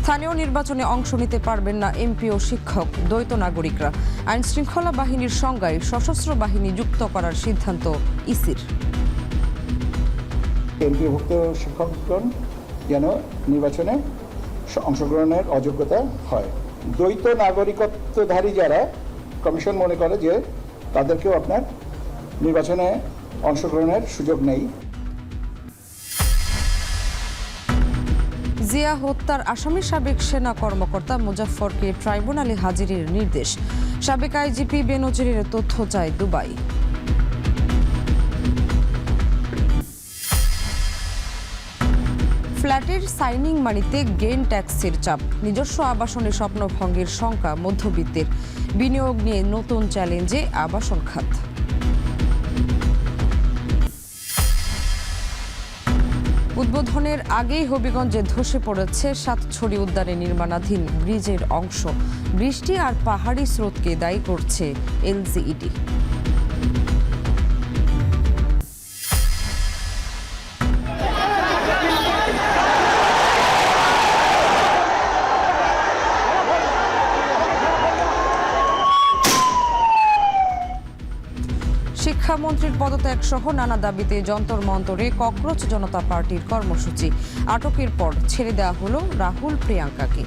স্থানীয় নির্বাচনে অংশ নিতে পারবেন না এমপি ও শিক্ষক, দ্বৈত নাগরিকরা। আইন শৃঙ্খলা বাহিনীর সংজ্ঞায় সশস্ত্র বাহিনী যুক্ত করার সিদ্ধান্ত ইসির। এমপিভুক্ত শিক্ষকগণ যেন নির্বাচনে অংশগ্রহণের অযোগ্যতা হয়। দ্বৈত নাগরিকত্বধারী যারা, কমিশন মনে করে যে তাদেরকেও আপনার নির্বাচনে অংশগ্রহণের সুযোগ নেই। জিয়া হত্যার আসামি সাবেক সেনা কর্মকর্তা মুজাফফরকে ট্রাইব্যুনালে হাজিরের নির্দেশ। সাবেক আইজিপি বেনজিরের তথ্য চায় দুবাই। ফ্ল্যাটের সাইনিং মানিতে গেইন ট্যাক্সের চাপ। নিজস্ব আবাসনে স্বপ্নভঙ্গের শঙ্কা মধ্যবিত্তের। বিনিয়োগ নিয়ে নতুন চ্যালেঞ্জে আবাসন খাত। উদ্বোধনের আগেই হবিগঞ্জে ধসে পড়েছে সাতছড়ি উদ্যানে নির্মাণাধীন ব্রিজের অংশ। বৃষ্টি আর পাহাড়ি স্রোতকে দায়ী করছে এলজিইডি। শিক্ষামন্ত্রীর পদত্যাগ সহ নানা দাবিতে যন্তর মন্তরে ককরোচ জনতা পার্টির কর্মসূচি। আটকের পর ছেড়ে দেওয়া হলো রাহুল প্রিয়াঙ্কাকে।